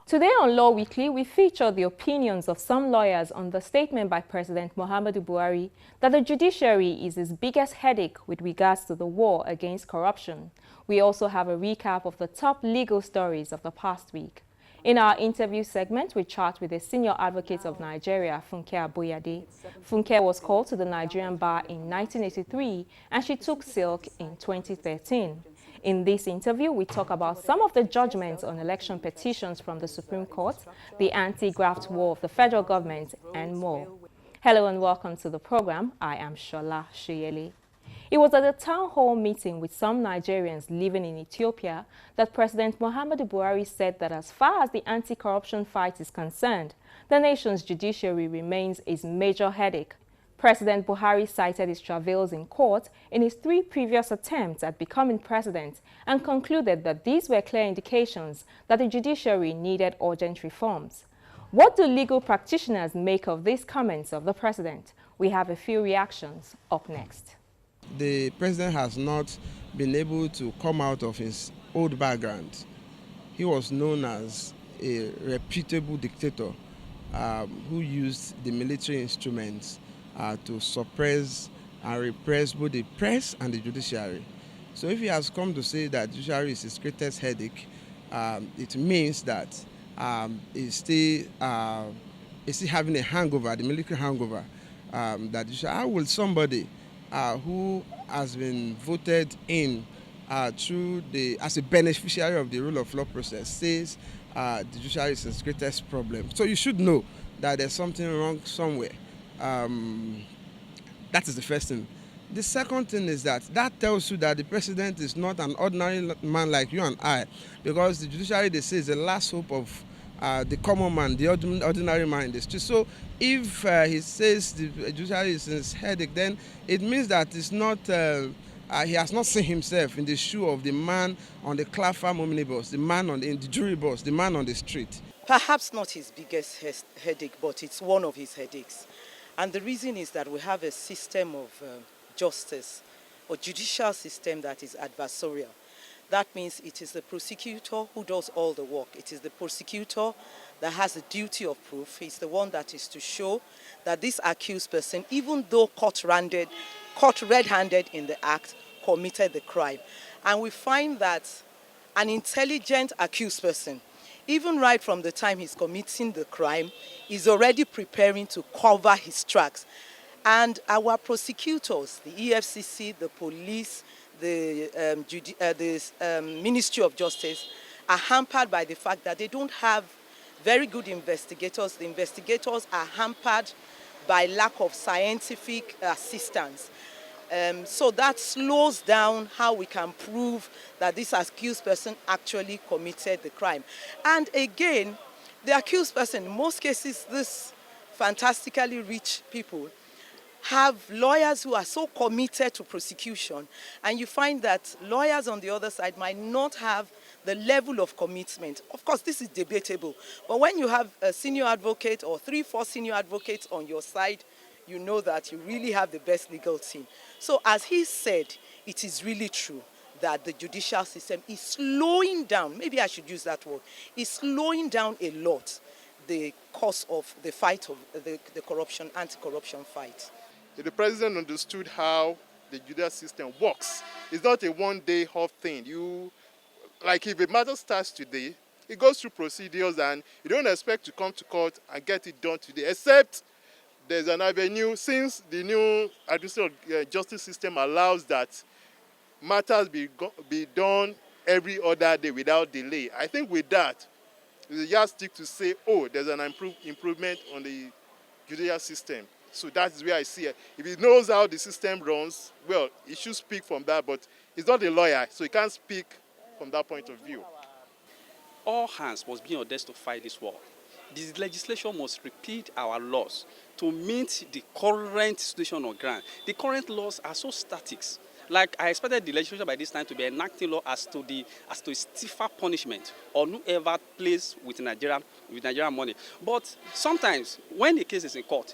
Today on Law Weekly, we feature the opinions of some lawyers on the statement by President Muhammadu Buhari that the judiciary is his biggest headache with regards to the war against corruption. We also have a recap of the top legal stories of the past week. In our interview segment, we chat with a senior advocate of Nigeria, Funke Aboyade. Funke was called to the Nigerian bar in 1983 and she took silk in 2013. In this interview, we talk about some of the judgments on election petitions from the Supreme Court, the anti-graft war of the federal government, and more. Hello and welcome to the program. I am Shola Sheyeli. It was at a town hall meeting with some Nigerians living in Ethiopia that President Muhammadu Buhari said that as far as the anti-corruption fight is concerned, the nation's judiciary remains his major headache. President Buhari cited his travails in court in his 3 previous attempts at becoming president and concluded that these were clear indications that the judiciary needed urgent reforms. What do legal practitioners make of these comments of the president? We have a few reactions up next. The president has not been able to come out of his old background. He was known as a reputable dictator who used the military instruments to suppress and repress both the press and the judiciary. So if he has come to say that judiciary is his greatest headache, it means that he's still having a hangover, the military hangover. How will somebody who has been voted in as a beneficiary of the rule of law process says the judiciary is his greatest problem? So you should know that there's something wrong somewhere. That is the first thing. The second thing is that tells you that the president is not an ordinary man like you and I, because the judiciary, they say, is the last hope of the common man, the ordinary man in the street. So if he says the judiciary is his headache, then it means that it's not, he has not seen himself in the shoe of the man on the cloth farm omnibus, the man in the jury bus, the man on the street. Perhaps not his biggest headache, but it's one of his headaches. And the reason is that we have a system of justice, or judicial system, that is adversarial. That means it is the prosecutor who does all the work. It is the prosecutor that has the duty of proof. He's the one that is to show that this accused person, even though caught red-handed in the act, committed the crime. And we find that an intelligent accused person, even right from the time he's committing the crime, is already preparing to cover his tracks. And our prosecutors, the EFCC, the police, the Ministry of Justice, are hampered by the fact that they don't have very good investigators. The investigators are hampered by lack of scientific assistance. So that slows down how we can prove that this accused person actually committed the crime. And again, the accused person, in most cases, these fantastically rich people, have lawyers who are so committed to prosecution, and you find that lawyers on the other side might not have the level of commitment. Of course, this is debatable, but when you have a senior advocate or 3-4 senior advocates on your side, you know that you really have the best legal team. So as he said, it is really true that the judicial system is slowing down, maybe I should use that word, is slowing down a lot the course of the fight of the corruption, anti-corruption fight. If the president understood how the judicial system works, it's not a one-day off thing. Like if a matter starts today, it goes through procedures and you don't expect to come to court and get it done today, except there's an avenue, since the new adversarial justice system allows that matters be done every other day without delay. I think with that, it's a yardstick to say, oh, there's an improvement on the judicial system. So that is where I see it. If he knows how the system runs, well, he should speak from that, but he's not a lawyer, so he can't speak from that point of view. All hands must be on deck to fight this war. This legislation must repeat our laws to meet the current situation on ground. The current laws are so static, Like I expected the legislation by this time to be enacting law as to stiffer punishment on whoever plays with Nigerian money. But sometimes when the case is in court,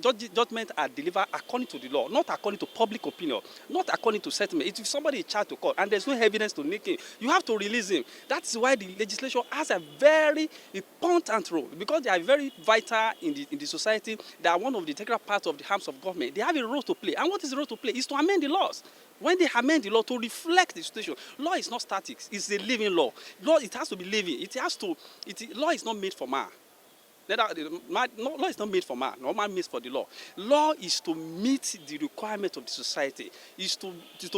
judgment are delivered according to the law, not according to public opinion, not according to settlement. If somebody is charged to court and there's no evidence to nick him, you have to release him. That's why the legislation has a very important role, because they are very vital in the society. They are one of the integral parts of the arms of government. They have a role to play. And what is the role to play? Is to amend the laws. When they amend the law to reflect the situation, law is not static. It's a living law. Law, it has to be living. Law is not made for man. Law is not made for man. No man made for the law. Law is to meet the requirement of the society. Is to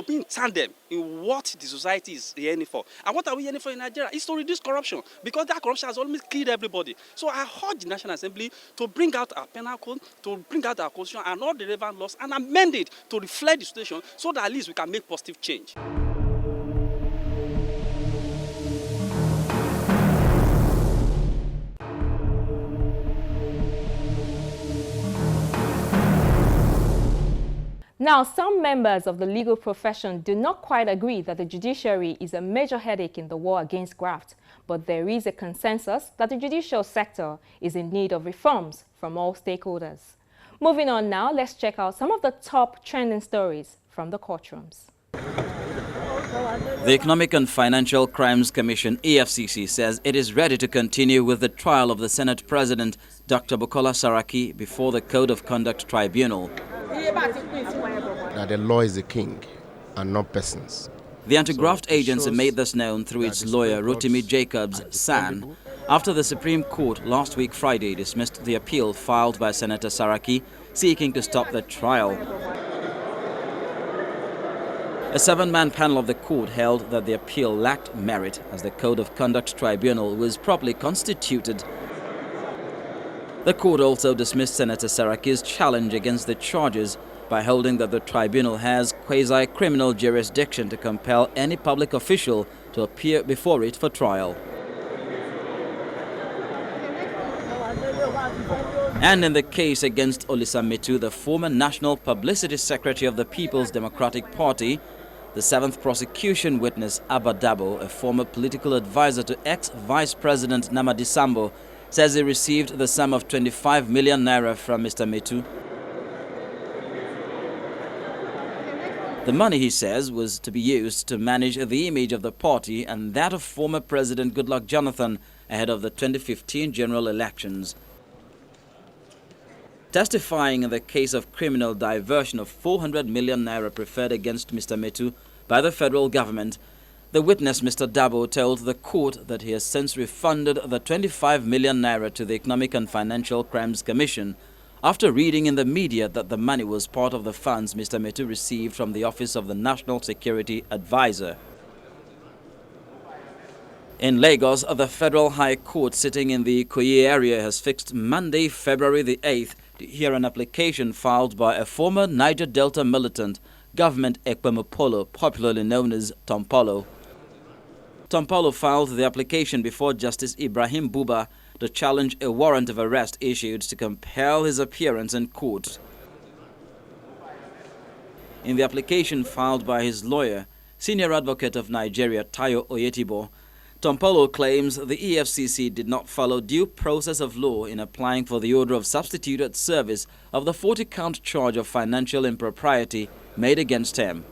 be in tandem in what the society is yearning for. And what are we yearning for in Nigeria? Is to reduce corruption, because that corruption has almost killed everybody. So I urge the National Assembly to bring out our penal code, to bring out our constitution and all the relevant laws and amend it to reflect the situation, so that at least we can make positive change. Now, some members of the legal profession do not quite agree that the judiciary is a major headache in the war against graft, but there is a consensus that the judicial sector is in need of reforms from all stakeholders. Moving on now, let's check out some of the top trending stories from the courtrooms. The Economic and Financial Crimes Commission, EFCC, says it is ready to continue with the trial of the Senate President, Dr. Bukola Saraki, before the Code of Conduct Tribunal. That the law is the king and not persons. The anti-graft agency made this known through its lawyer, Rotimi Jacobs San, after the Supreme Court last week Friday dismissed the appeal filed by Senator Saraki seeking to stop the trial. A 7-man panel of the court held that the appeal lacked merit, as the Code of Conduct Tribunal was properly constituted. The court also dismissed Senator Saraki's challenge against the charges by holding that the tribunal has quasi-criminal jurisdiction to compel any public official to appear before it for trial. And in the case against Olisa Metu, the former National Publicity Secretary of the People's Democratic Party, the 7th prosecution witness Abba Dabo, a former political advisor to ex-Vice President Namadi Sambo, says he received the sum of 25 million naira from Mr. Metu. The money, he says, was to be used to manage the image of the party and that of former President Goodluck Jonathan ahead of the 2015 general elections. Testifying in the case of criminal diversion of 400 million naira preferred against Mr. Metu by the federal government, the witness, Mr. Dabo, told the court that he has since refunded the 25 million naira to the Economic and Financial Crimes Commission after reading in the media that the money was part of the funds Mr. Metu received from the Office of the National Security Advisor. In Lagos, the Federal High Court sitting in the Ikoyi area has fixed Monday, February the 8th, to hear an application filed by a former Niger Delta militant, Government Ekpemopolo, popularly known as Tompolo. Tompolo filed the application before Justice Ibrahim Buba to challenge a warrant of arrest issued to compel his appearance in court. In the application filed by his lawyer, Senior Advocate of Nigeria Tayo Oyetibo, Tompolo claims the EFCC did not follow due process of law in applying for the order of substituted service of the 40-count charge of financial impropriety made against him.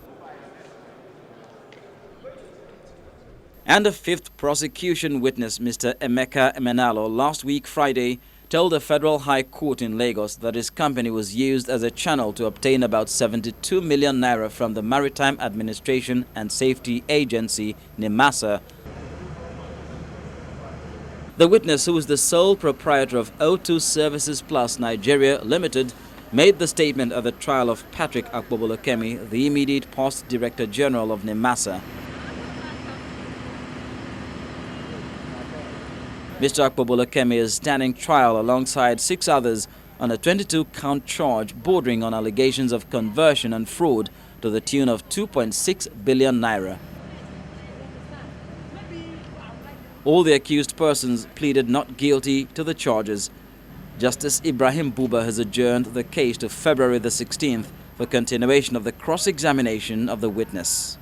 And the 5th prosecution witness, Mr. Emeka Emenalo, last week Friday, told the Federal High Court in Lagos that his company was used as a channel to obtain about 72 million naira from the Maritime Administration and Safety Agency, NIMASA. The witness, who is the sole proprietor of O2 Services Plus Nigeria Limited, made the statement at the trial of Patrick Akpobolokemi, the immediate past Director General of NIMASA. Mr. Akpobolokemi is standing trial alongside 6 others on a 22-count charge bordering on allegations of conversion and fraud to the tune of 2.6 billion naira. All the accused persons pleaded not guilty to the charges. Justice Ibrahim Buba has adjourned the case to February the 16th for continuation of the cross-examination of the witness.